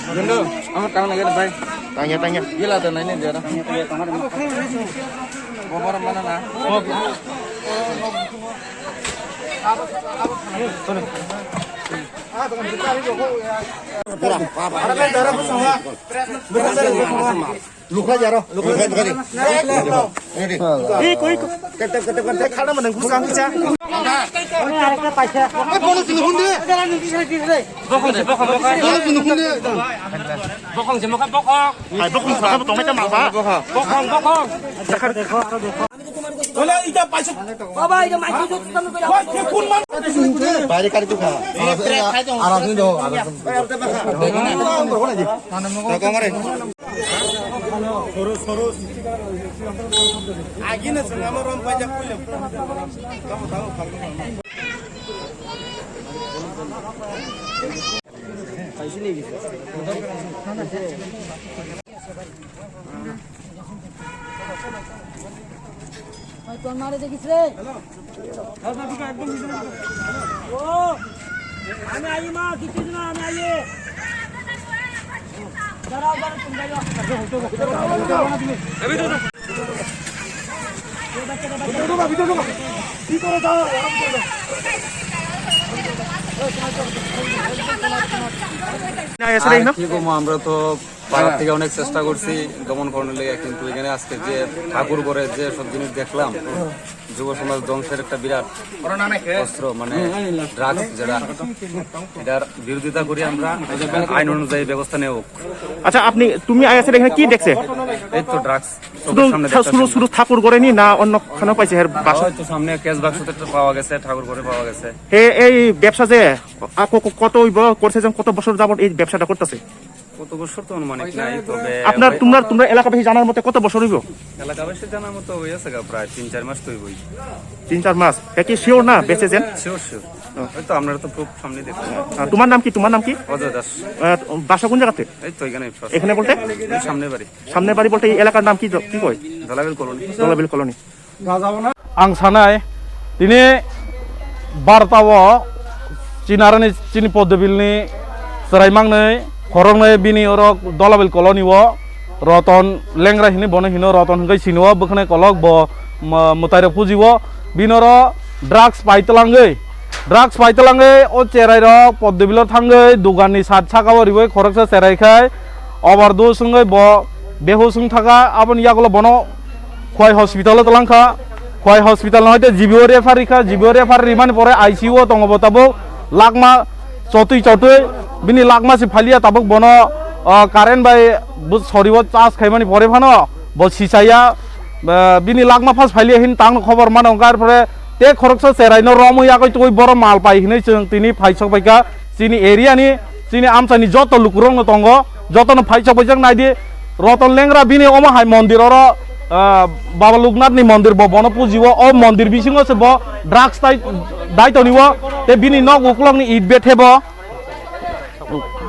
Gundu, amat kamu lagi bay. Tanya. Gila tuh ini dia. Bobor mana nah? Luka jaro. Kata खाना mana kusang kica. Ini ada ke paisa. Bonus ini hunde. Bokong sih makan bokong. Ay bokong sa tong may tama ba? Bokong. Wala ida paisa. Baba ida mai tu tamu ko. Wah, ke kun man. Bayar kali tu ka. Arab ni do. Agina sengama rom pajak pulim. Kamu tahu भाई कौन मारे थे किसने ओ हमें आइए माँ किसी दिन हमें आइए जरा तुम जाओ আমরা তো পাড়া থেকে অনেক চেষ্টা করছি দমন করানোর লেগে, কিন্তু এখানে আজকে যে ঠাকুর করে যে সব জিনিস দেখলাম, যুব সমাজ ধ্বংসের একটা বিরাট অস্ত্র মানে ড্রাগস, যেটা এটার বিরোধিতা করি আমরা, আইন অনুযায়ী ব্যবস্থা নেব। আচ্ছা তুমি আইয়াছেন এখানে কি দেখছে? এই তো ড্রাগস শুধু ঠাকুর করে নি না অন্য খানা পাইছে এর বাসা? হয়তো সামনে ক্যাশ বাক্সতে পাওয়া গেছে, ঠাকুর করে পাওয়া গেছে। এই ব্যবসা যে কত করছে, কত বছর যাবত এই ব্যবসাটা করতেছে? কত বছর তো অনুমানিক নাই, তবে তোমরা এলাকাবাসী জানার মতে কত বছর হইব? এলাকাবাসী জানার মতো হয়েছে প্রায় 3-4 মাস তো হইবই। 3-4 মাস? কি শিওর না বেঁচেছেন? শিওর হয়তো আপনারা তো প্রুফ সামনে দেখুন। তোমার নাম কি? অজয় দাস। বাসা কোন জায়গাতে? এই তো এখানে বলতে সামনের বাড়ি বলতে এই এলাকার নাম কি কয়? দলাবিল কলোনি। आं सानाय दिनै बार'तायाव चिनि पद्मबिलनि चरायमांनै हरंनै बिनि रक दलाबिल कलनिव रतन लेंग्रा हिनि बनो हिनो रतन हंगै सिनव बखनाय कलक ब मुतायरक फुजिव बिनर ड्राग्स पाइतलांगै ओ चेरायरक पद्मबिल थांगै दुगाननि सात साकाव रिबै खरकसा चेरायखाय ओभारडोज हंगै ब बेहुस थाका आबन यागल बनो खय हस्पिटाल तलांखा खय हस्पिटाल नहयते जिबिओ रेफारि रिमानि परे आईसीइउ दङबो ताबो लाखमा चतुई बिनि लाखमासि फालिया ताबो बनो कारेन्ट बाय सरिव चार्ज खाइमानि परे फानो ब सिसाया बिनि लाखमा फास फालिया हिन तांग खबर मानो गार परे ते खरकसा सेरायनो रम याकै तय बर माल पाइहिनै जों तिनि फाइसक बायका चिनि एरियानि चिनि आमसानि जत लुकुरंनो दङ जतनो फाइसक बायजों नायदि रतन लेंग्रा बिनि अमाहाय मन्दिरर बाबा लोकनाथनि मन्दिर बनो पुजिव ओ मन्दिर बिसिङो से ब ड्राग्स दायतनिव ते बिनि नक उक्लंनि इट बेथेब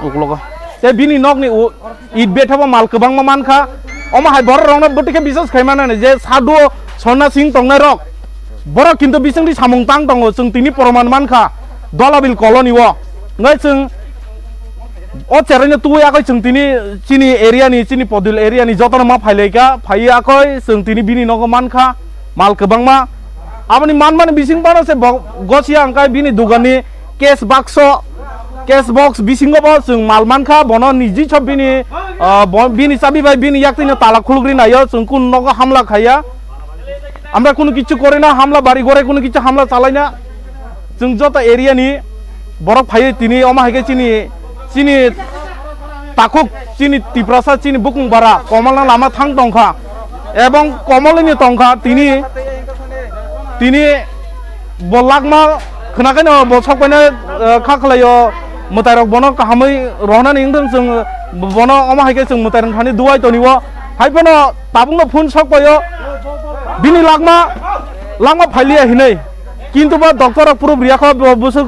उक्लग ते बिनि नकनि इट बेथेब माल गोबां मानखा अमाहाय बर रंना बटिके बिसेस खायमानानै जे सादु सन्ना सिं तंनाय रक बर किन्तु बिसिंनि सामुं तां दङ जों तिनि परमान मानखा दलाबिल कलनिव नय जों ओ चेरायनो तुयाखै जों तिनि चिनि एरियानि चिनि पद्मबिल एरियानि जतन मा फाइलायका फाइयाखै जों तिनि बिनि नगो मानखा माल गोबांमा आबनि मानमाने बिसिं बानोसे गसिया अंकाय बिनि दुगाननि केस बक्स बिसिंगबो जों माल मानखा बनो निजि सब बिनि चाबि बाय बिनि याक्तिनो ताला खुलग्रि नायो जों कुन नगो हामला खाया আমরা কোনো কিছু করে না হামলা বাড়ি ঘরে কোনো কিছু হামলা চালাই না जों যত এরিয়ানি বরফ ফাই তিনি অমাহাইকে চিনি তাকুক চিনি তিপ্রাসা চিনি বুকুং বারা কমলনা লামা থাং টংখা এবং কমলনি টংখা তিনি বলাকমা खोनाखैनो सबखौनो खाखलायो मुतायरक बनो काहामै रहनानै इंदों जों बनो अमाहाइके जों मुतायरक थानि दुवाय तनिव हाइबनो ताबुंनो फुन सकयो बिनि लांमा फाइलिया हिनै किन्तु बा डक्टर प्रुफ रियाखो बुसु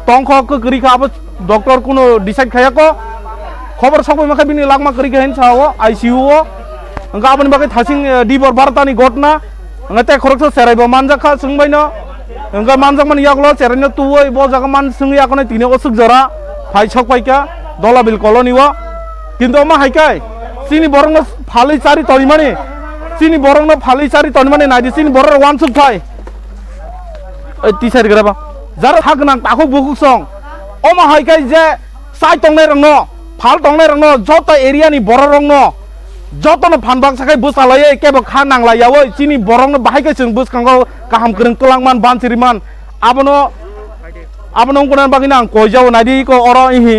टंखो करिखा अब डक्टर कुनो डिसाइड खायाको खबर सबै माखा बिनि लांमा करिखा हिन साओ आईसीयू अंगा आबनि बागै थासिं दिबर बारतानि घटना अंगा ते खरकसो सेरायबो मानजाखा सोंबायनो अंगा मानजाकमान यागलो सेरायनो तुवै ब जागा मान सोंयाखने तिनि असुक जरा फाइ सकबायका दलाबिल कलनिव কিন্তু আমা হাইকাই চিনি বরং ফালি চারি তরি মানে চিনি বরং ফালি চারি তরি মানে নাইদি চিনি বরং ওয়ান সুক থাই ওই টিচার গরাবা যারা থাকনাং তাকু বুকুক সং আমা হাইকাই যে সাই তংনাই রং ফাল তংনাই রং যত এরিয়ানি বড় রং যতন ফানবাং সাকাই বুসালাयै কেবो खा नांलायावै चिनि बरंनो बाहायकै जों बुसखांगौ गाहाम गोरों कलांमान बानसिरिमान आबनो कोनान बागिना आं कयजाव नायदिको अर इहि